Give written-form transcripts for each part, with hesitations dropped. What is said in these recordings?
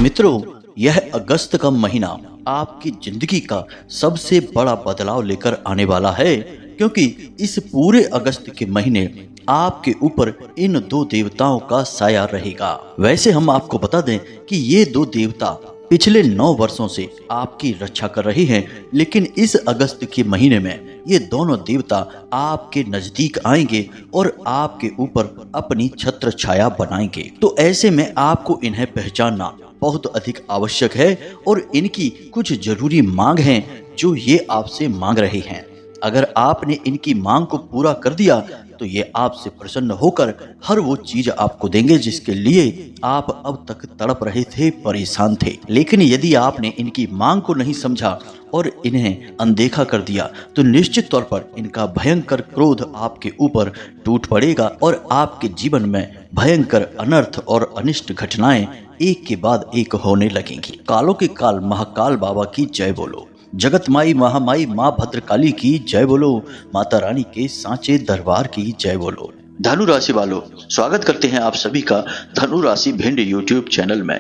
मित्रों, यह अगस्त का महीना आपकी जिंदगी का सबसे बड़ा बदलाव लेकर आने वाला है, क्योंकि इस पूरे अगस्त के महीने आपके ऊपर इन दो देवताओं का साया रहेगा। वैसे हम आपको बता दें कि ये दो देवता पिछले 9 वर्षों से आपकी रक्षा कर रहे हैं, लेकिन इस अगस्त के महीने में ये दोनों देवता आपके नजदीक आएंगे और आपके ऊपर अपनी छत्र छाया बनाएंगे। तो ऐसे में आपको इन्हें पहचानना बहुत अधिक आवश्यक है और इनकी कुछ जरूरी मांग हैं जो ये आपसे मांग रहे हैं। अगर आपने इनकी मांग को पूरा कर दिया तो ये आपसे प्रसन्न होकर हर वो चीज आपको देंगे जिसके लिए आप अब तक तड़प रहे थे, परेशान थे। लेकिन यदि आपने इनकी मांग को नहीं समझा और इन्हें अनदेखा कर दिया तो निश्चित तौर पर इनका भयंकर क्रोध आपके ऊपर टूट पड़ेगा और आपके जीवन में भयंकर अनर्थ और अनिष्ट घटनाएं एक के बाद एक होने लगेंगी। कालों के काल महाकाल बाबा की जय बोलो, जगत माई महामाई माँ भद्रकाली की जय बोलो, माता रानी के सांचे दरबार की जय बोलो। धनु राशि वालों, स्वागत करते हैं आप सभी का धनु राशि भिंड यूट्यूब चैनल में।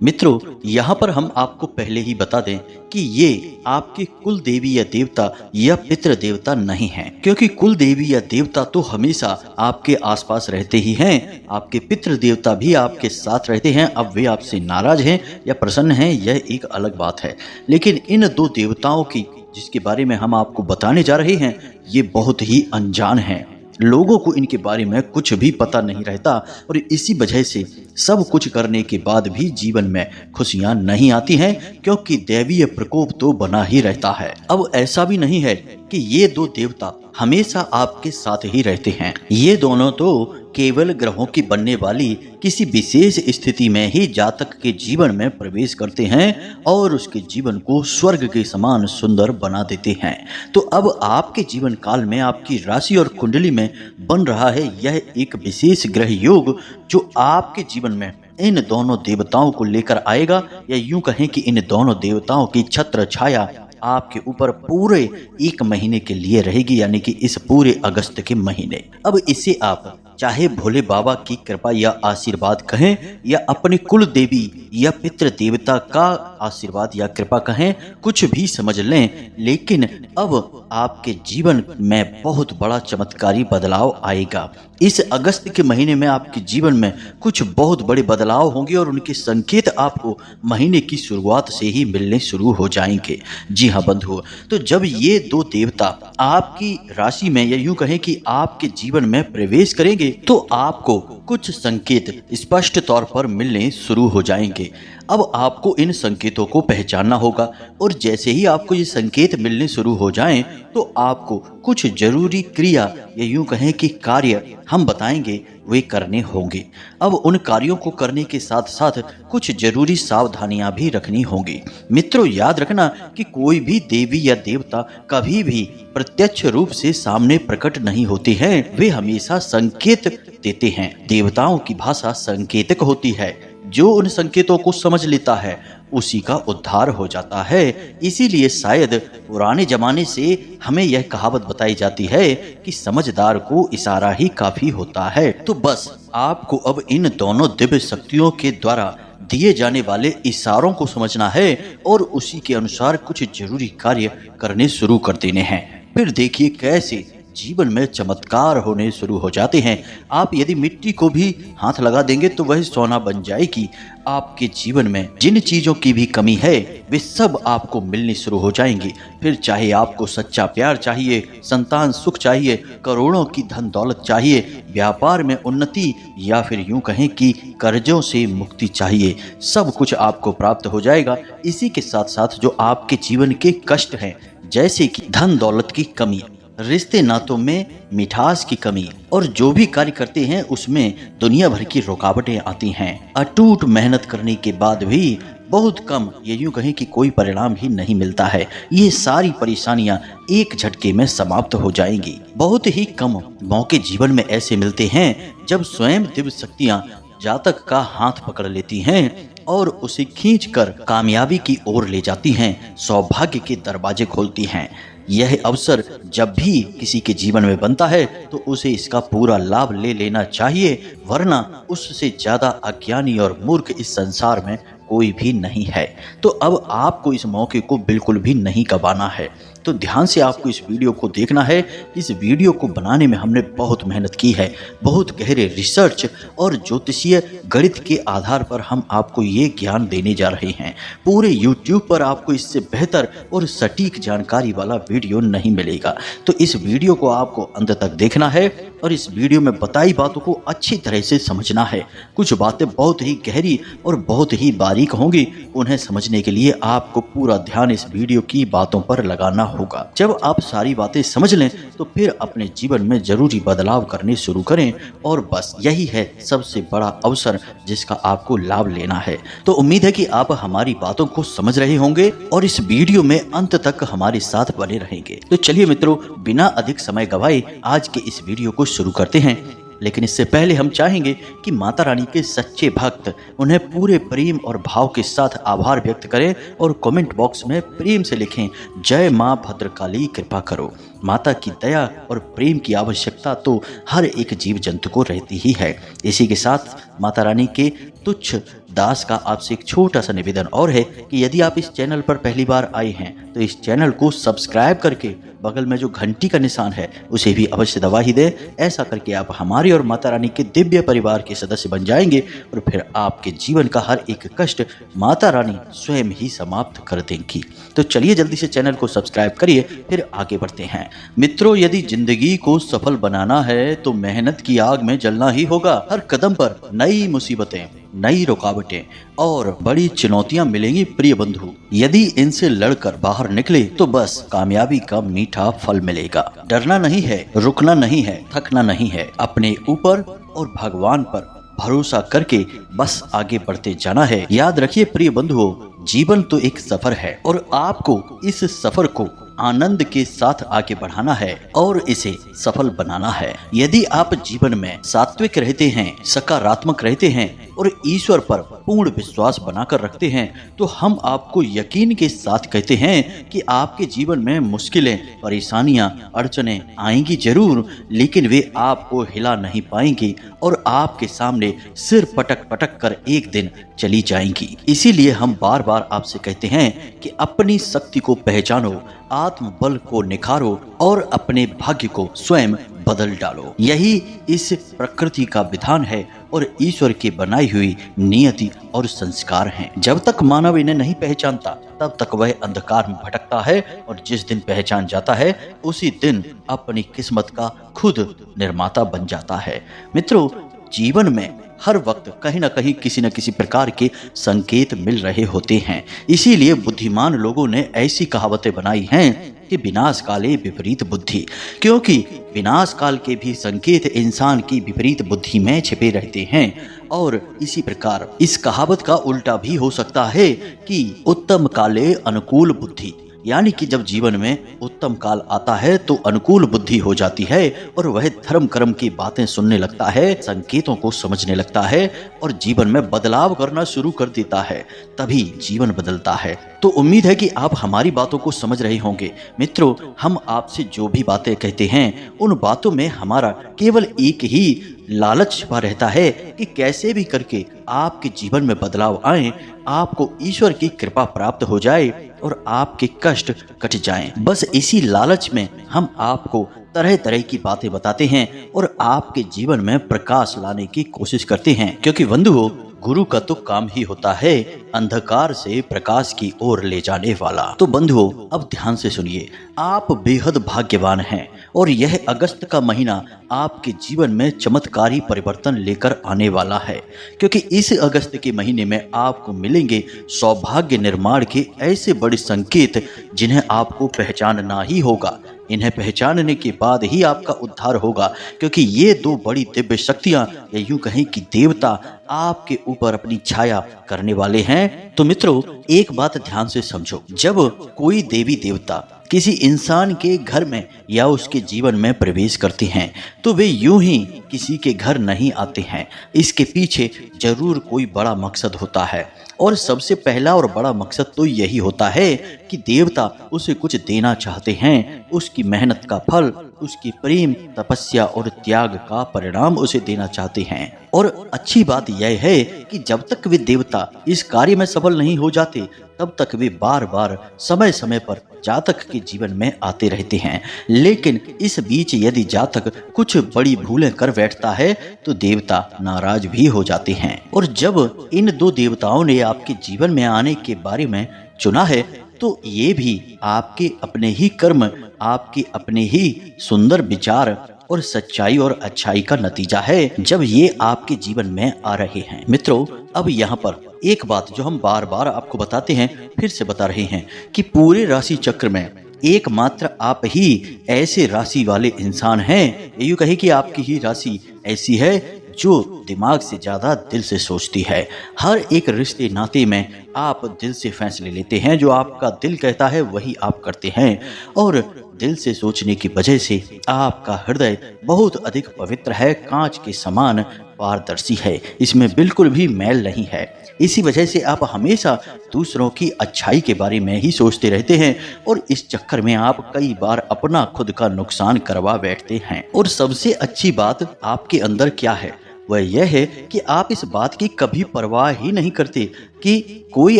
मित्रों, यहाँ पर हम आपको पहले ही बता दें कि ये आपके कुल देवी या देवता या पितृ देवता नहीं हैं, क्योंकि कुल देवी या देवता तो हमेशा आपके आसपास रहते ही हैं। आपके पितृ देवता भी आपके साथ रहते हैं। अब वे आपसे नाराज हैं या प्रसन्न हैं, यह एक अलग बात है। लेकिन इन दो देवताओं की जिसके बारे में हम आपको बताने जा रहे हैं, ये बहुत ही अनजान हैं। लोगों को इनके बारे में कुछ भी पता नहीं रहता और इसी वजह से सब कुछ करने के बाद भी जीवन में खुशियां नहीं आती हैं, क्योंकि दैवीय प्रकोप तो बना ही रहता है। अब ऐसा भी नहीं है कि ये दो देवता हमेशा आपके साथ ही रहते हैं। ये दोनों तो केवल ग्रहों की बनने वाली किसी विशेष स्थिति में ही जातक के जीवन में प्रवेश करते हैं और उसके जीवन को स्वर्ग के समान सुंदर बना देते हैं। तो अब आपके जीवन काल में आपकी राशि और कुंडली में बन रहा है यह एक विशेष ग्रह योग जो आपके जीवन में इन दोनों देवताओं को लेकर आएगा, या यूं कहें कि इन दोनों देवताओं की छत्र छाया आपके ऊपर पूरे 1 महीने के लिए रहेगी, यानी कि इस पूरे अगस्त के महीने। अब इसे आप चाहे भोले बाबा की कृपा या आशीर्वाद कहें या अपने कुल देवी या पितृ देवता का आशीर्वाद या कृपा कहें, कुछ भी समझ लें, लेकिन अब आपके जीवन में बहुत बड़ा चमत्कारी बदलाव आएगा। इस अगस्त के महीने में आपके जीवन में कुछ बहुत बड़े बदलाव होंगे और उनके संकेत आपको महीने की शुरुआत से ही मिलने शुरू हो जाएंगे। जी हाँ बंधुओं, तो जब ये दो देवता आपकी राशि में या यूं कहें कि आपके जीवन में प्रवेश करेंगे तो आपको कुछ संकेत स्पष्ट तौर पर मिलने शुरू हो जाएंगे। अब आपको इन संकेतों को पहचानना होगा और जैसे ही आपको ये संकेत मिलने शुरू हो जाएं तो आपको कुछ जरूरी क्रिया या यूं कहें कि कार्य हम बताएंगे वे करने होंगे। अब उन कार्यों को करने के साथ साथ कुछ जरूरी सावधानियां भी रखनी होंगी। मित्रों, याद रखना कि कोई भी देवी या देवता कभी भी प्रत्यक्ष रूप से सामने प्रकट नहीं होते हैं, वे हमेशा संकेत देते हैं। देवताओं की भाषा संकेतक होती है, जो उन संकेतों को समझ लेता है उसी का उद्धार हो जाता है। इसीलिए शायद पुराने जमाने से हमें यह कहावत बताई जाती है कि समझदार को इशारा ही काफी होता है। तो बस आपको अब इन दोनों दिव्य शक्तियों के द्वारा दिए जाने वाले इशारों को समझना है और उसी के अनुसार कुछ जरूरी कार्य करने शुरू कर देने हैं। फिर देखिए कैसे जीवन में चमत्कार होने शुरू हो जाते हैं। आप यदि मिट्टी को भी हाथ लगा देंगे तो वह सोना बन जाएगी। आपके जीवन में जिन चीजों की भी कमी है वे सब आपको मिलनी शुरू हो जाएंगी। फिर चाहे आपको सच्चा प्यार चाहिए, संतान सुख चाहिए, करोड़ों की धन दौलत चाहिए, व्यापार में उन्नति, या फिर यूं कहें कि कर्जों से मुक्ति चाहिए, सब कुछ आपको प्राप्त हो जाएगा। इसी के साथ साथ जो आपके जीवन के कष्ट हैं, जैसे कि धन दौलत की कमी, रिश्ते नातों में मिठास की कमी और जो भी कार्य करते हैं उसमें दुनिया भर की रुकावटें आती हैं, अटूट मेहनत करने के बाद भी बहुत कम, ये यूं कहें कि कोई परिणाम ही नहीं मिलता है, ये सारी परेशानियां एक झटके में समाप्त हो जाएंगी। बहुत ही कम मौके जीवन में ऐसे मिलते हैं जब स्वयं दिव्य शक्तियां जातक का हाथ पकड़ लेती हैं और उसे खींचकर कामयाबी की ओर ले जाती हैं, सौभाग्य के दरवाजे खोलती हैं। यह अवसर जब भी किसी के जीवन में बनता है तो उसे इसका पूरा लाभ ले लेना चाहिए, वरना उससे ज्यादा अज्ञानी और मूर्ख इस संसार में कोई भी नहीं है। तो अब आपको इस मौके को बिल्कुल भी नहीं गंवाना है। तो ध्यान से आपको इस वीडियो को देखना है। इस वीडियो को बनाने में हमने बहुत मेहनत की है, बहुत गहरे रिसर्च और ज्योतिषीय गणित के आधार पर हम आपको ये ज्ञान देने जा रहे हैं। पूरे YouTube पर आपको इससे बेहतर और सटीक जानकारी वाला वीडियो नहीं मिलेगा। तो इस वीडियो को आपको अंत तक देखना है और इस वीडियो में बताई बातों को अच्छी तरह से समझना है। कुछ बातें बहुत ही गहरी और बहुत ही बारीक होंगी, उन्हें समझने के लिए आपको पूरा ध्यान इस वीडियो की बातों पर लगाना होगा। जब आप सारी बातें समझ लें तो फिर अपने जीवन में जरूरी बदलाव करने शुरू करें, और बस यही है सबसे बड़ा अवसर जिसका आपको लाभ लेना है। तो उम्मीद है कि आप हमारी बातों को समझ रहे होंगे और इस वीडियो में अंत तक हमारे साथ बने रहेंगे। तो चलिए मित्रों, बिना अधिक समय गवाए आज के इस वीडियो को शुरू करते हैं। लेकिन इससे पहले हम चाहेंगे कि माता रानी के सच्चे भक्त उन्हें पूरे प्रेम और भाव के साथ आभार व्यक्त करें और कमेंट बॉक्स में प्रेम से लिखें, जय माँ भद्रकाली कृपा करो। माता की दया और प्रेम की आवश्यकता तो हर एक जीव जंतु को रहती ही है। इसी के साथ माता रानी के तुच्छ दास का आपसे एक छोटा सा निवेदन और है कि यदि आप इस चैनल पर पहली बार आए हैं तो इस चैनल को सब्सक्राइब करके बगल में जो घंटी का निशान है उसे भी अवश्य दबा ही दें। ऐसा करके आप हमारे और माता रानी के दिव्य परिवार के सदस्य बन जाएंगे और फिर आपके जीवन का हर एक कष्ट माता रानी स्वयं ही समाप्त कर देंगी। तो चलिए जल्दी से चैनल को सब्सक्राइब करिए, फिर आगे बढ़ते हैं। मित्रों, यदि जिंदगी को सफल बनाना है तो मेहनत की आग में जलना ही होगा। हर कदम पर नई मुसीबतें, नई रुकावटें और बड़ी चुनौतियां मिलेंगी प्रिय बंधु। यदि इनसे लड़कर बाहर निकले तो बस कामयाबी का मीठा फल मिलेगा। डरना नहीं है, रुकना नहीं है, थकना नहीं है। अपने ऊपर और भगवान पर भरोसा करके बस आगे बढ़ते जाना है। याद रखिए प्रिय बंधुओं, जीवन तो एक सफर है और आपको इस सफर को आनंद के साथ आगे बढ़ाना है और इसे सफल बनाना है। यदि आप जीवन में सात्विक रहते हैं, सकारात्मक रहते हैं और ईश्वर पर पूर्ण विश्वास बनाकर रखते हैं तो हम आपको यकीन के साथ कहते हैं कि आपके जीवन में मुश्किलें, परेशानियां, अड़चनें आएंगी जरूर, लेकिन वे आपको हिला नहीं पाएंगी और आपके सामने सिर पटक पटक कर एक दिन चली जाएंगी। इसीलिए हम बार बार आपसे कहते हैं कि अपनी शक्ति को पहचानो, आत्मबल को निखारो और अपने भाग्य को स्वयं बदल डालो। यही इस प्रकृति का विधान है और ईश्वर की बनाई हुई नियति और संस्कार हैं। जब तक मानव इन्हें नहीं पहचानता तब तक वह अंधकार में भटकता है और जिस दिन पहचान जाता है उसी दिन अपनी किस्मत का खुद निर्माता बन जाता है। मित्रों, जीवन में हर वक्त कहीं न कहीं किसी न किसी प्रकार के संकेत मिल रहे होते हैं। इसीलिए बुद्धिमान लोगों ने ऐसी कहावतें बनाई हैं कि विनाश काले विपरीत बुद्धि, क्योंकि विनाश काल के भी संकेत इंसान की विपरीत बुद्धि में छिपे रहते हैं। और इसी प्रकार इस कहावत का उल्टा भी हो सकता है कि उत्तम काले अनुकूल बुद्धि, यानी कि जब जीवन में उत्तम काल आता है तो अनुकूल बुद्धि हो जाती है और वह धर्म कर्म की बातें सुनने लगता है, संकेतों को समझने लगता है और जीवन में बदलाव करना शुरू कर देता है। तभी जीवन बदलता है। तो उम्मीद है कि आप हमारी बातों को समझ रहे होंगे। मित्रों, हम आपसे जो भी बातें कहते हैं उन बातों में हमारा केवल एक ही लालच छिपा रहता है कि कैसे भी करके आपके जीवन में बदलाव आए, आपको ईश्वर की कृपा प्राप्त हो जाए और आपके कष्ट कट जाएं। बस इसी लालच में हम आपको तरह तरह की बातें बताते हैं और आपके जीवन में प्रकाश लाने की कोशिश करते हैं, क्योंकि बंधुओं, गुरु का तो काम ही होता है अंधकार से प्रकाश की ओर ले जाने वाला। तो बंधुओं, अब ध्यान से सुनिए, आप बेहद भाग्यवान हैं और यह अगस्त का महीना आपके जीवन में चमत्कारी परिवर्तन लेकर आने वाला है, क्योंकि इस अगस्त के महीने में आपको मिलेंगे सौभाग्य निर्माण के ऐसे बड़े संकेत जिन्हें आपको पहचानना ही होगा। इन्हें पहचानने के बाद ही आपका उद्धार होगा, क्योंकि ये दो बड़ी दिव्य शक्तियां या यूं कहें कि देवता आपके ऊपर अपनी छाया करने वाले हैं। तो मित्रों, एक बात ध्यान से समझो, जब कोई देवी देवता किसी इंसान के घर में या उसके जीवन में प्रवेश करते हैं तो वे यूं ही किसी के घर नहीं आते हैं। इसके पीछे जरूर कोई बड़ा मकसद होता है और सबसे पहला और बड़ा मकसद तो यही होता है कि देवता उसे कुछ देना चाहते हैं, उसकी मेहनत का फल, उसकी प्रेम, तपस्या और त्याग का परिणाम उसे देना चाहते हैं। और अच्छी बात यह है कि जब तक वे देवता इस कार्य में सफल नहीं हो जाते तब तक वे बार बार समय समय पर जातक के जीवन में आते रहते हैं। लेकिन इस बीच यदि जातक कुछ बड़ी भूलें कर बैठता है तो देवता नाराज भी हो जाते हैं। और जब इन दो देवताओं ने आपके जीवन में आने के बारे में चुना है तो ये भी आपके अपने ही कर्म, आपके अपने ही सुंदर विचार और सच्चाई और अच्छाई का नतीजा है जब ये आपके जीवन में आ रहे हैं। मित्रों, अब यहाँ पर एक बात जो हम बार बार आपको बताते हैं, फिर से बता रहे हैं कि पूरे राशि चक्र में एकमात्र आप ही ऐसे राशि वाले इंसान हैं, यूँ कहे कि आपकी ही राशि ऐसी है जो दिमाग से ज्यादा दिल से सोचती है। हर एक रिश्ते नाते में आप दिल से फैसले लेते हैं, जो आपका दिल कहता है वही आप करते हैं। और दिल से सोचने की वजह से आपका हृदय बहुत अधिक पवित्र है, कांच के समान पारदर्शी है, इसमें बिल्कुल भी मैल नहीं है। इसी वजह से आप हमेशा दूसरों की अच्छाई के बारे में ही सोचते रहते हैं और इस चक्कर में आप कई बार अपना खुद का नुकसान करवा बैठते हैं। और सबसे अच्छी बात आपके अंदर क्या है, वह यह है कि आप इस बात की कभी परवाह ही नहीं करते कि कोई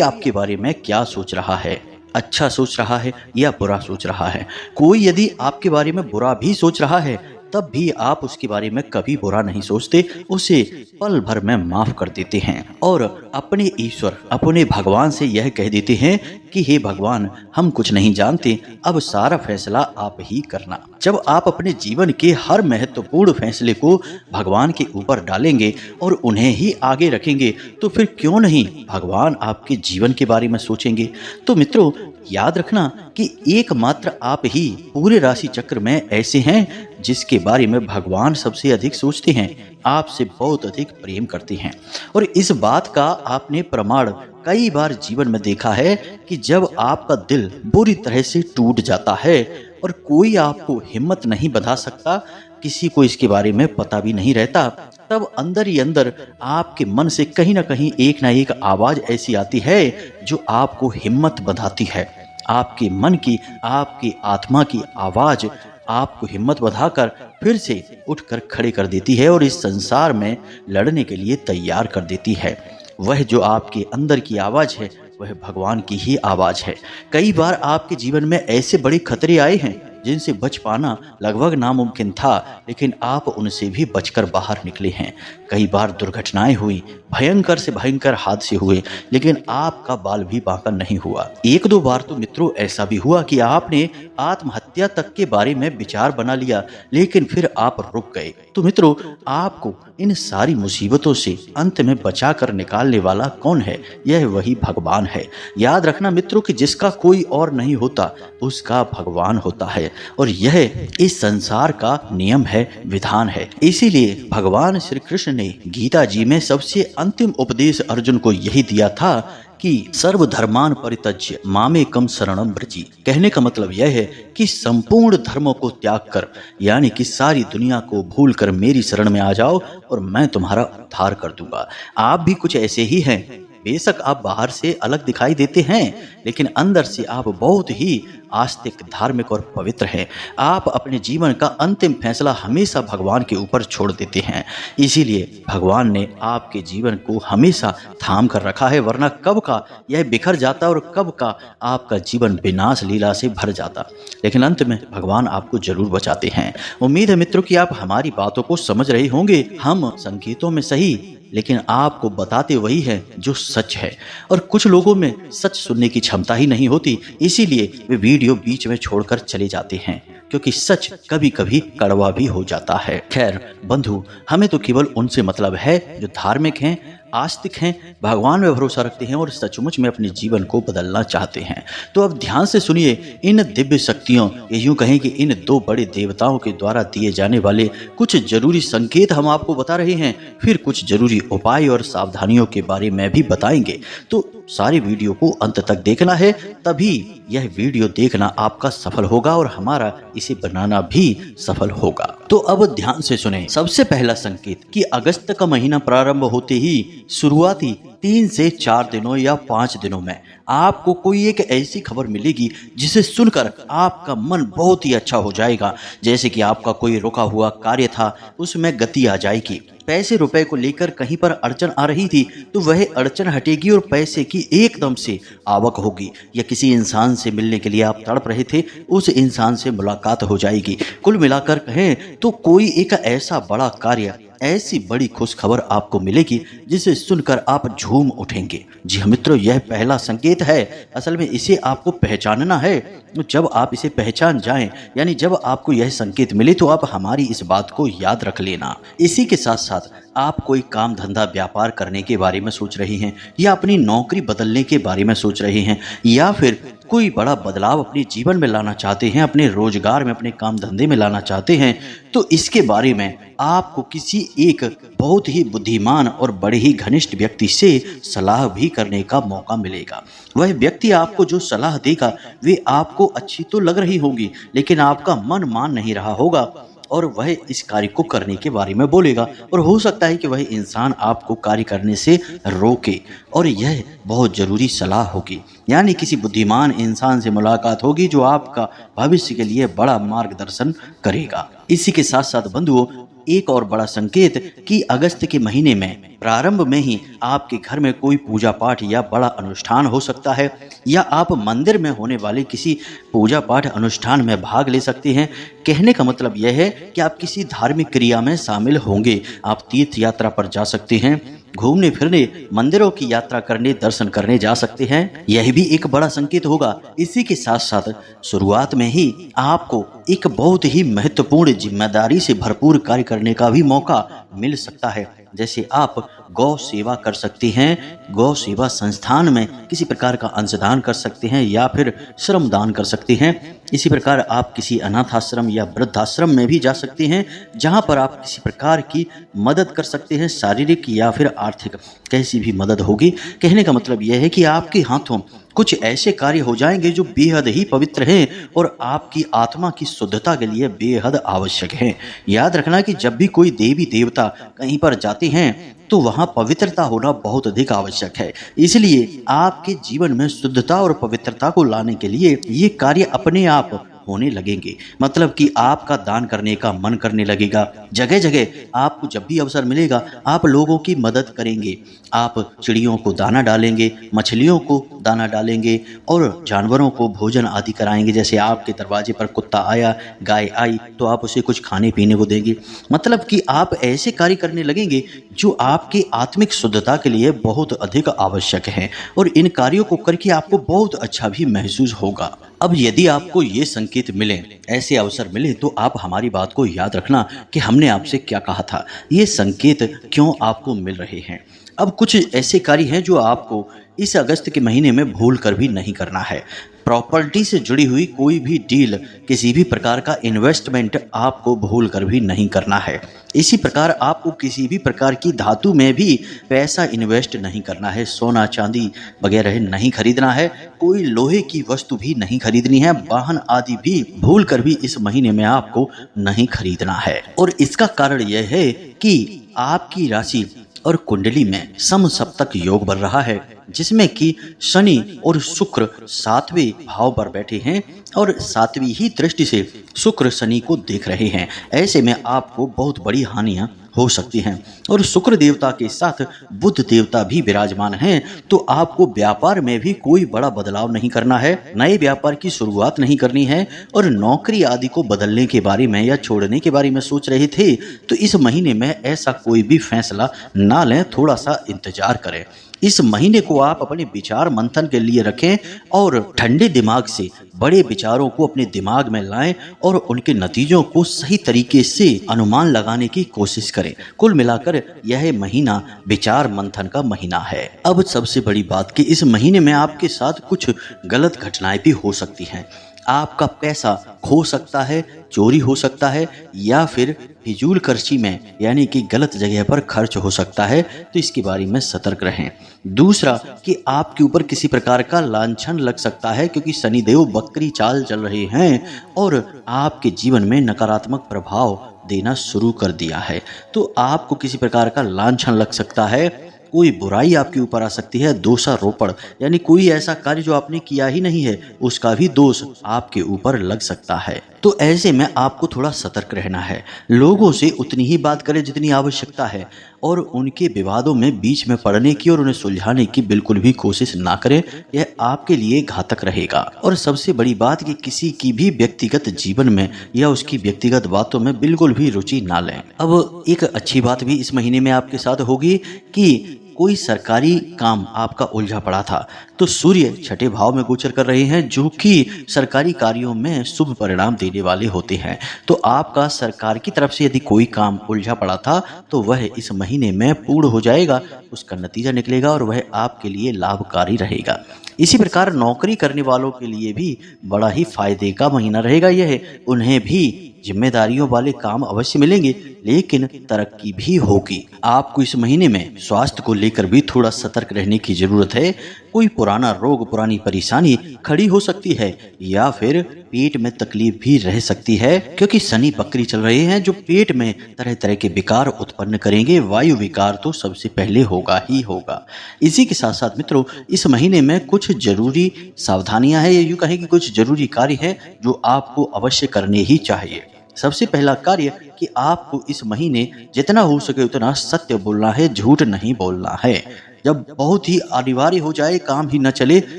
आपके बारे में क्या सोच रहा है, अच्छा सोच रहा है या बुरा सोच रहा है। कोई यदि आपके बारे में बुरा भी सोच रहा है तब भी आप उसके बारे में कभी बुरा नहीं सोचते, उसे पल भर में माफ कर देते हैं और अपने ईश्वर, अपने भगवान से यह कह देते हैं कि हे भगवान, हम कुछ नहीं जानते, अब सारा फैसला आप ही करना। जब आप अपने जीवन के हर महत्वपूर्ण फैसले को भगवान के ऊपर डालेंगे और उन्हें ही आगे रखेंगे तो फिर क्यों नहीं भगवान आपके जीवन के बारे में सोचेंगे। तो मित्रों, याद रखना कि एकमात्र आप ही पूरे राशि चक्र में ऐसे हैं जिसके बारे में भगवान सबसे अधिक सोचते हैं, आपसे बहुत अधिक प्रेम करते हैं। और इस बात का आपने प्रमाण कई बार जीवन में देखा है कि जब आपका दिल बुरी तरह से टूट जाता है और कोई आपको हिम्मत नहीं बंधा सकता, किसी को इसके बारे में पता भी नहीं रहता, तब अंदर ही अंदर आपके मन से कहीं ना कहीं एक ना एक आवाज ऐसी आती है जो आपको हिम्मत बंधाती है। आपके मन की, आपकी आत्मा की आवाज आपको हिम्मत बंधाकर फिर से उठकर खड़े कर देती है और इस संसार में लड़ने के लिए तैयार कर देती है। वह जो आपके अंदर की आवाज है वह भगवान की ही आवाज है। कई बार आपके जीवन में ऐसे बड़े खतरे आए हैं जिनसे बच पाना लगभग नामुमकिन था, लेकिन आप उनसे भी बचकर बाहर निकले हैं। कई बार दुर्घटनाएं हुई, भयंकर से भयंकर हादसे हुए, लेकिन आपका बाल भी बांका नहीं हुआ। एक दो बार तो मित्रों ऐसा भी हुआ कि आपने आत्महत्या तक के बारे में विचार बना लिया, लेकिन फिर आप रुक गए। तो मित्रों, आपको इन सारी मुसीबतों से अंत में बचा कर निकालने वाला कौन है? यह वही भगवान है। याद रखना मित्रों कि जिसका कोई और नहीं होता उसका भगवान होता है, और यह इस संसार का नियम है, विधान है। इसीलिए भगवान श्री कृष्ण ने गीता जी में सबसे अंतिम उपदेश अर्जुन को यही दिया था कि सर्वधर्मान परित्यज्य मामेकम शरणम व्रजी। कहने का मतलब यह है कि संपूर्ण धर्मों को त्याग कर, यानी कि सारी दुनिया को भूल कर मेरी शरण में आ जाओ और मैं तुम्हारा उद्धार कर दूंगा। आप भी कुछ ऐसे ही हैं। बेशक आप बाहर से अलग दिखाई देते हैं, लेकिन अंदर से आप बहुत ही आस्तिक, धार्मिक और पवित्र हैं। आप अपने जीवन का अंतिम फैसला हमेशा भगवान के ऊपर छोड़ देते हैं। इसीलिए भगवान ने आपके जीवन को हमेशा थाम कर रखा है, वरना कब का यह बिखर जाता और कब का आपका जीवन विनाश लीला से भर जाता। लेकिन अंत में भगवान आपको जरूर बचाते हैं। उम्मीद है मित्रों कि आप हमारी बातों को समझ रहे होंगे। हम संकेतों में सही, लेकिन आपको बताते वही है जो सच है। और कुछ लोगों में सच सुनने की क्षमता ही नहीं होती, इसीलिए वे वीडियो बीच में छोड़कर चले जाते हैं, क्योंकि सच कभी कभी कड़वा भी हो जाता है। खैर बंधु, हमें तो केवल उनसे मतलब है जो धार्मिक हैं, आस्तिक हैं, भगवान में भरोसा रखते हैं और सचमुच में अपने जीवन को बदलना चाहते हैं। तो अब ध्यान से सुनिए इन दिव्य शक्तियों, यूं कहें कि इन दो बड़े देवताओं के द्वारा दिए जाने वाले कुछ जरूरी संकेत हम आपको बता रहे हैं, फिर कुछ जरूरी उपाय और सावधानियों के बारे में भी बताएंगे। तो सारे वीडियो को अंत तक देखना है, तभी यह वीडियो देखना आपका सफल होगा और हमारा इसे बनाना भी सफल होगा। तो अब ध्यान से सुने। सबसे पहला संकेत कि अगस्त का महीना प्रारंभ होते ही शुरुआती 3 से 4 दिनों या 5 दिनों में आपको कोई एक ऐसी खबर मिलेगी जिसे सुनकर आपका मन बहुत ही अच्छा हो जाएगा। जैसे कि आपका कोई रुका हुआ कार्य था, उसमें गति आ जाएगी। पैसे रुपए को लेकर कहीं पर अड़चन आ रही थी तो वह अड़चन हटेगी और पैसे की एकदम से आवक होगी। या किसी इंसान से मिलने के लिए आप तड़प रहे थे, उस इंसान से मुलाकात हो जाएगी। कुल मिलाकर कहें तो कोई एक ऐसा बड़ा कार्य, ऐसी बड़ी खुश खबर आपको मिलेगी जिसे सुनकर आप झूम उठेंगे। जी हाँ मित्रों, यह पहला संकेत है। असल में इसे आपको पहचानना है। तो जब आप इसे पहचान जाएं, यानी जब आपको यह संकेत मिले, तो आप हमारी इस बात को याद रख लेना। इसी के साथ साथ आप कोई काम धंधा व्यापार करने के बारे में सोच रहे हैं, या अपनी नौकरी बदलने के बारे में सोच रहे हैं, या फिर कोई बड़ा बदलाव अपने जीवन में लाना चाहते हैं, अपने रोजगार में, अपने काम धंधे में लाना चाहते हैं, तो इसके बारे में आपको किसी एक बहुत ही बुद्धिमान और बड़े ही घनिष्ठ व्यक्ति से सलाह भी करने का मौका मिलेगा। वह व्यक्ति आपको जो सलाह देगा वे आपको अच्छी तो लग रही होगी, लेकिन आपका मन मान नहीं रहा होगा और वह इस कार्य को करने के बारे में बोलेगा। और हो सकता है कि वह इंसान आपको कार्य करने से रोके, और यह बहुत ज़रूरी सलाह होगी। यानी किसी बुद्धिमान इंसान से मुलाकात होगी जो आपका भविष्य के लिए बड़ा मार्गदर्शन करेगा। इसी के साथ साथ बंधुओं, एक और बड़ा संकेत कि अगस्त के महीने में प्रारंभ में ही आपके घर में कोई पूजा पाठ या बड़ा अनुष्ठान हो सकता है, या आप मंदिर में होने वाले किसी पूजा पाठ अनुष्ठान में भाग ले सकते हैं। कहने का मतलब यह है कि आप किसी धार्मिक क्रिया में शामिल होंगे। आप तीर्थ यात्रा पर जा सकते हैं, घूमने फिरने, मंदिरों की यात्रा करने, दर्शन करने जा सकते हैं। यह भी एक बड़ा संकेत होगा। इसी के साथ साथ शुरुआत में ही आपको एक बहुत ही महत्वपूर्ण जिम्मेदारी से भरपूर कार्य करने का भी मौका मिल सकता है। जैसे आप गौ सेवा कर सकते हैं, गौ सेवा संस्थान में किसी प्रकार का अंशदान कर सकते हैं, या फिर श्रमदान कर सकते हैं। इसी प्रकार आप किसी अनाथ आश्रम या वृद्धाश्रम में भी जा सकते हैं, जहां पर आप किसी प्रकार की मदद कर सकते हैं, शारीरिक या फिर आर्थिक, कैसी भी मदद होगी। कहने का मतलब यह है कि आपके हाथों कुछ ऐसे कार्य हो जाएंगे जो बेहद ही पवित्र हैं और आपकी आत्मा की शुद्धता के लिए बेहद आवश्यक हैं। याद रखना कि जब भी कोई देवी देवता कहीं पर जाते हैं तो वहाँ पवित्रता होना बहुत अधिक आवश्यक है। इसलिए आपके जीवन में शुद्धता और पवित्रता को लाने के लिए ये कार्य अपने आप होने लगेंगे। मतलब कि आपका दान करने का मन करने लगेगा। जगह जगह आपको जब भी अवसर मिलेगा आप लोगों की मदद करेंगे। आप चिड़ियों को दाना डालेंगे, मछलियों को दाना डालेंगे और जानवरों को भोजन आदि कराएंगे। जैसे आपके दरवाजे पर कुत्ता आया, गाय आई, तो आप उसे कुछ खाने पीने को देंगे। मतलब कि आप ऐसे कार्य करने लगेंगे जो आपके आत्मिक शुद्धता के लिए बहुत अधिक आवश्यक हैं, और इन कार्यों को करके आपको बहुत अच्छा भी महसूस होगा। अब यदि आपको ये संकेत मिले, ऐसे अवसर मिले, तो आप हमारी बात को याद रखना कि हमने आपसे क्या कहा था। ये संकेत क्यों आपको मिल रहे हैं। अब कुछ ऐसे कार्य हैं जो आपको इस अगस्त के महीने में भूल कर भी नहीं करना है। प्रॉपर्टी से जुड़ी हुई कोई भी डील, किसी भी प्रकार का इन्वेस्टमेंट आपको भूल कर भी नहीं करना है। इसी प्रकार आपको किसी भी प्रकार की धातु में भी पैसा इन्वेस्ट नहीं करना है। सोना चांदी वगैरह नहीं खरीदना है। कोई लोहे की वस्तु भी नहीं खरीदनी है। वाहन आदि भी भूल कर भी इस महीने में आपको नहीं खरीदना है। और इसका कारण यह है कि आपकी राशि और कुंडली में समसप्तक योग बन रहा है, जिसमें कि शनि और शुक्र 7वें भाव पर बैठे हैं और 7वीं ही दृष्टि से शुक्र शनि को देख रहे हैं। ऐसे में आपको बहुत बड़ी हानियां हो सकती हैं। और शुक्र देवता के साथ बुध देवता भी विराजमान हैं, तो आपको व्यापार में भी कोई बड़ा बदलाव नहीं करना है, नए व्यापार की शुरुआत नहीं करनी है। और नौकरी आदि को बदलने के बारे में या छोड़ने के बारे में सोच रहे थे, तो इस महीने में ऐसा कोई भी फैसला ना लें, थोड़ा सा इंतजार करें। इस महीने को आप अपने विचार मंथन के लिए रखें और ठंडे दिमाग से बड़े विचारों को अपने दिमाग में लाएं और उनके नतीजों को सही तरीके से अनुमान लगाने की कोशिश करें। कुल मिलाकर यह महीना विचार मंथन का महीना है। अब सबसे बड़ी बात कि इस महीने में आपके साथ कुछ गलत घटनाएं भी हो सकती हैं। आपका पैसा खो सकता है, चोरी हो सकता है, या फिर फिजूल खर्ची में यानी कि गलत जगह पर खर्च हो सकता है, तो इसके बारे में सतर्क रहें। दूसरा कि आपके ऊपर किसी प्रकार का लांछन लग सकता है, क्योंकि शनिदेव बकरी चाल चल रहे हैं और आपके जीवन में नकारात्मक प्रभाव देना शुरू कर दिया है। तो आपको किसी प्रकार का लांछन लग सकता है। कोई बुराई आपके ऊपर आ सकती है, दोषारोपण यानी कोई ऐसा कार्य जो आपने किया ही नहीं है उसका भी दोष आपके ऊपर लग सकता है। तो ऐसे में आपको थोड़ा सतर्क रहना है। लोगों से उतनी ही बात करें जितनी आवश्यकता है और उनके विवादों में बीच में पड़ने की और उन्हें सुलझाने की बिल्कुल भी कोशिश ना करें, यह आपके लिए घातक रहेगा। और सबसे बड़ी बात कि किसी की भी व्यक्तिगत जीवन में या उसकी व्यक्तिगत बातों में बिल्कुल भी रुचि ना लें। अब एक अच्छी बात भी इस महीने में आपके साथ होगी कि कोई सरकारी काम आपका उलझा पड़ा था तो सूर्य छठे भाव में गोचर कर रहे हैं जो कि सरकारी कार्यों में शुभ परिणाम देने वाले होते हैं। तो आपका सरकार की तरफ से यदि कोई काम उलझा पड़ा था तो वह इस महीने में पूर्ण हो जाएगा, उसका नतीजा निकलेगा और वह आपके लिए लाभकारी रहेगा। इसी प्रकार नौकरी करने वालों के लिए भी बड़ा ही फायदे का महीना रहेगा यह। उन्हें भी जिम्मेदारियों वाले काम अवश्य मिलेंगे लेकिन तरक्की भी होगी। आपको इस महीने में स्वास्थ्य को लेकर भी थोड़ा सतर्क रहने की जरूरत है। कोई पुराना रोग, पुरानी परेशानी खड़ी हो सकती है या फिर पेट में तकलीफ भी रह सकती है क्योंकि शनि वक्री चल रहे हैं जो पेट में तरह तरह के विकार उत्पन्न करेंगे। वायु विकार तो सबसे पहले होगा ही होगा। इसी के साथ साथ मित्रों इस महीने में कुछ जरूरी सावधानियां हैं, या यूं कहें कि कुछ जरूरी कार्य हैं जो आपको अवश्य करने ही चाहिए। सबसे पहला कार्य कि आपको इस महीने जितना हो सके उतना सत्य बोलना है, झूठ नहीं बोलना है। जब बहुत ही अनिवार्य हो जाए, काम ही न चले,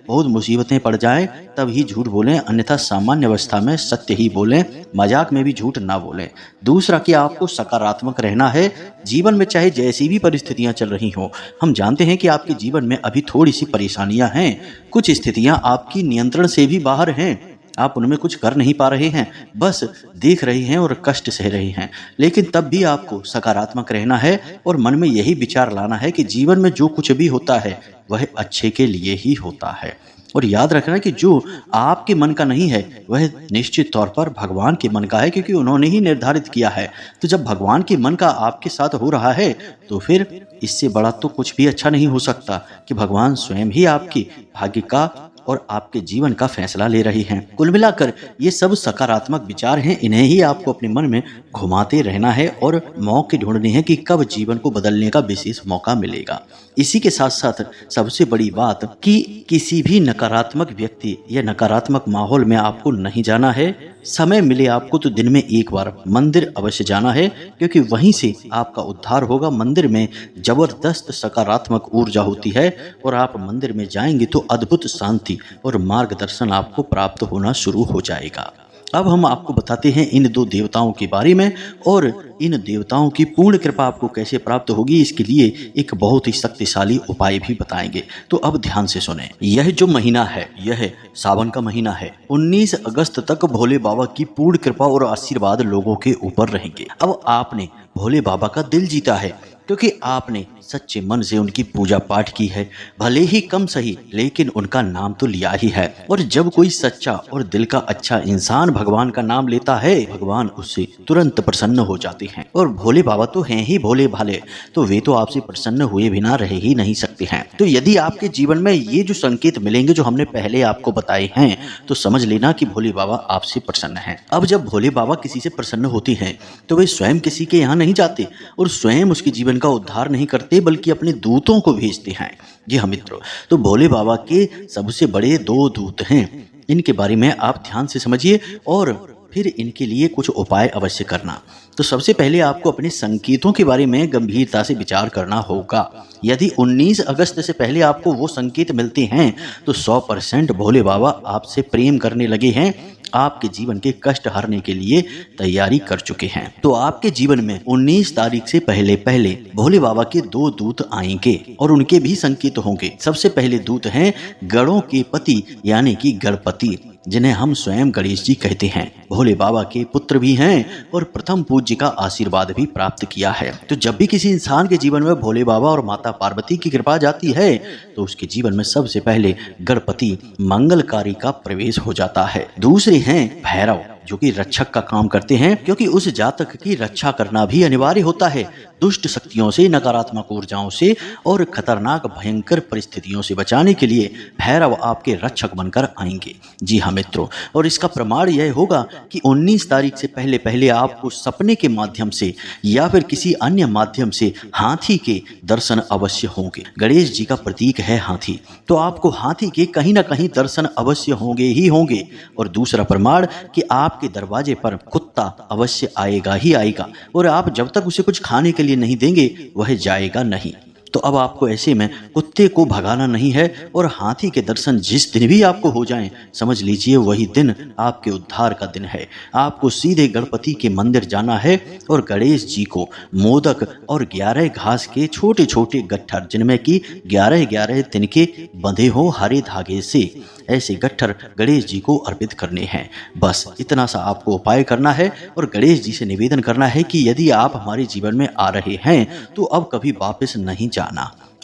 बहुत मुसीबतें पड़ जाएं, तब ही झूठ बोलें, अन्यथा सामान्य अवस्था में सत्य ही बोलें, मजाक में भी झूठ ना बोलें। दूसरा कि आपको सकारात्मक रहना है। जीवन में चाहे जैसी भी परिस्थितियां चल रही हों, हम जानते हैं कि आपके जीवन में अभी थोड़ी सी परेशानियां हैं, कुछ स्थितियां आपकी नियंत्रण से भी बाहर हैं, आप उनमें कुछ कर नहीं पा रहे हैं, बस देख रहे हैं और कष्ट सह रहे हैं। लेकिन तब भी आपको सकारात्मक रहना है और मन में यही विचार लाना है कि जीवन में जो कुछ भी होता है वह अच्छे के लिए ही होता है। और याद रखना कि जो आपके मन का नहीं है वह निश्चित तौर पर भगवान के मन का है, क्योंकि उन्होंने ही निर्धारित किया है। तो जब भगवान के मन का आपके साथ हो रहा है तो फिर इससे बड़ा तो कुछ भी अच्छा नहीं हो सकता कि भगवान स्वयं ही आपकी भाग्य का और आपके जीवन का फैसला ले रही हैं। कुल मिलाकर ये सब सकारात्मक विचार हैं, इन्हें ही आपको अपने मन में घुमाते रहना है और मौके ढूंढने हैं कि कब जीवन को बदलने का विशेष मौका मिलेगा। इसी के साथ साथ सबसे बड़ी बात कि किसी भी नकारात्मक व्यक्ति या नकारात्मक माहौल में आपको नहीं जाना है। समय मिले आपको तो दिन में एक बार मंदिर अवश्य जाना है, क्योंकि वहीं से आपका उद्धार होगा। मंदिर में जबरदस्त सकारात्मक ऊर्जा होती है और आप मंदिर में जाएंगे तो अद्भुत शांति और मार्गदर्शन आपको प्राप्त होना शुरू हो जाएगा। अब हम आपको बताते हैं इन दो देवताओं के बारे में और इन देवताओं की पूर्ण कृपा आपको कैसे प्राप्त होगी। इसके लिए एक बहुत ही शक्तिशाली उपाय भी बताएंगे, तो अब ध्यान से सुने। यह जो महीना है यह सावन का महीना है। 19 अगस्त तक भोले बाबा की पूर्ण कृपा और आशीर्वाद लोगों के ऊपर रहेंगे। अब आपने भोले बाबा का दिल जीता है क्योंकि आपने सच्चे मन से उनकी पूजा पाठ की है, भले ही कम सही लेकिन उनका नाम तो लिया ही है। और जब कोई सच्चा और दिल का अच्छा इंसान भगवान का नाम लेता है, भगवान उससे तुरंत प्रसन्न हो जाते हैं। और भोले बाबा तो हैं ही भोले भाले, तो वे तो आपसे प्रसन्न हुए बिना रह ही नहीं सकते हैं। तो यदि आपके जीवन में ये जो संकेत मिलेंगे जो हमने पहले आपको बताए हैं, तो समझ लेना कि भोले बाबा आपसे प्रसन्न हैं। अब जब भोले बाबा किसी से प्रसन्न होते हैं तो वे स्वयं किसी के यहाँ नहीं जाते और स्वयं उसके जीवन का उद्धार नहीं करते, बल्कि अपने दूतों को भेजते हैं। जी हाँ मित्रों, तो भोले बाबा के सबसे बड़े 2 दूत हैं। इनके बारे में आप ध्यान से समझिए और फिर इनके लिए कुछ उपाय अवश्य करना। तो सबसे पहले आपको अपने संकेतों के बारे में गंभीरता से विचार करना होगा। यदि 19 अगस्त से पहले आपको वो संकेत मिलते हैं तो 100% भोले बाबा आपसे प्रेम करने लगे हैं, आपके जीवन के कष्ट हरने के लिए तैयारी कर चुके हैं। तो आपके जीवन में 19 तारीख से पहले पहले भोले बाबा के 2 दूत आएंगे और उनके भी संकेत होंगे। सबसे पहले दूत हैं गणों के पति यानी कि गणपति, जिन्हें हम स्वयं गणेश जी कहते हैं। भोले बाबा के पुत्र भी हैं और प्रथम पूज्य का आशीर्वाद भी प्राप्त किया है। तो जब भी किसी इंसान के जीवन में भोले बाबा और माता पार्वती की कृपा जाती है तो उसके जीवन में सबसे पहले गणपति मंगलकारी का प्रवेश हो जाता है। दूसरे हैं भैरव, जो कि रक्षक का काम करते हैं, क्योंकि उस जातक की रक्षा करना भी अनिवार्य होता है। दुष्ट शक्तियों से, नकारात्मक ऊर्जाओं से और खतरनाक भयंकर परिस्थितियों से बचाने के लिए भैरव आपके रक्षक बनकर आएंगे। जी हाँ मित्रों, और इसका प्रमाण यह होगा कि 19 तारीख से पहले पहले आपको सपने के माध्यम से या फिर किसी अन्य माध्यम से हाथी के दर्शन अवश्य होंगे। गणेश जी का प्रतीक है हाथी, तो आपको हाथी के कहीं ना कहीं दर्शन अवश्य होंगे ही होंगे। और दूसरा प्रमाण कि आपके दरवाजे पर कुत्ता अवश्य आएगा ही आएगा, और आप जब तक उसे कुछ खाने के लिए नहीं देंगे वह जाएगा नहीं। तो अब आपको ऐसे में कुत्ते को भगाना नहीं है, और हाथी के दर्शन जिस दिन भी आपको हो जाएं, समझ लीजिए वही दिन आपके उद्धार का दिन है। आपको सीधे गणपति के मंदिर जाना है और गणेश जी को मोदक और 11 घास के छोटे छोटे गट्ठर, जिनमें कि 11-11 तिनके बंधे हो हरे धागे से, ऐसे गट्ठर गणेश जी को अर्पित करने हैं। बस इतना सा आपको उपाय करना है और गणेश जी से निवेदन करना है कि यदि आप हमारे जीवन में आ रहे हैं तो अब कभी वापस नहीं जाना।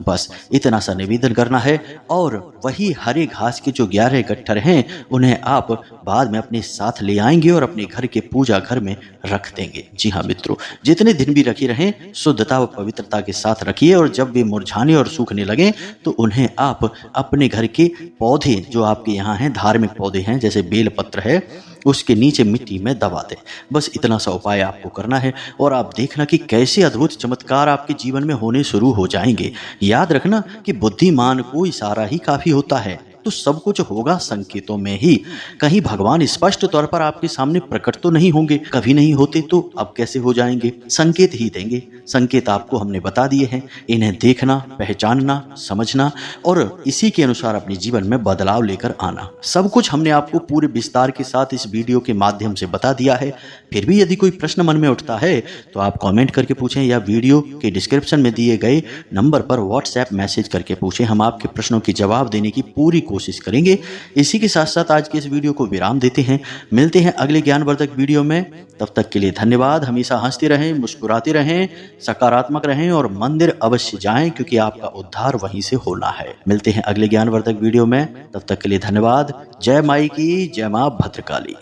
बस इतना सा निवेदन करना है, और वही हरे घास के जो 11 गट्ठर हैं उन्हें आप बाद में अपने साथ ले आएंगे और अपने घर के पूजा घर में रख देंगे। जी हाँ मित्रों, जितने दिन भी रखे रहें शुद्धता व पवित्रता के साथ रखिए, और जब वे मुरझाने और सूखने लगे तो उन्हें आप अपने घर के पौधे जो आपके यहाँ हैं, धार्मिक पौधे हैं जैसे बेलपत्र है, उसके नीचे मिट्टी में दबा दें। बस इतना सा उपाय आपको करना है, और आप देखना कि कैसे अद्भुत चमत्कार आपके जीवन में होने शुरू हो जाएंगे। याद रखना कि बुद्धिमान को इशारा ही काफी होता है, तो सब कुछ होगा संकेतों में ही। कहीं भगवान स्पष्ट तौर पर आपके सामने प्रकट तो नहीं होंगे, कभी नहीं होते तो अब कैसे हो जाएंगे, संकेत ही देंगे। संकेत आपको हमने बता दिए हैं, इन्हें देखना, पहचानना, समझना और इसी के अनुसार अपने जीवन में बदलाव लेकर आना। सब कुछ हमने आपको पूरे विस्तार के साथ इस वीडियो के माध्यम से बता दिया है। फिर भी यदि कोई प्रश्न मन में उठता है तो आप कमेंट करके पूछें, या वीडियो के डिस्क्रिप्शन में दिए गए नंबर पर व्हाट्सएप मैसेज करके पूछें। हम आपके प्रश्नों के जवाब देने की पूरी कोशिश करेंगे। इसी के साथ साथ आज के इस वीडियो को विराम देते हैं। मिलते हैं अगले ज्ञानवर्धक वीडियो में। तब तक के लिए धन्यवाद। हमेशा हंसते रहें, मुस्कुराते रहें, सकारात्मक रहें और मंदिर अवश्य जाएं, क्योंकि आपका उद्धार वहीं से होना है। मिलते हैं अगले ज्ञानवर्धक वीडियो में। तब तक के लिए धन्यवाद। जय माई की, जय मां भद्रकाली।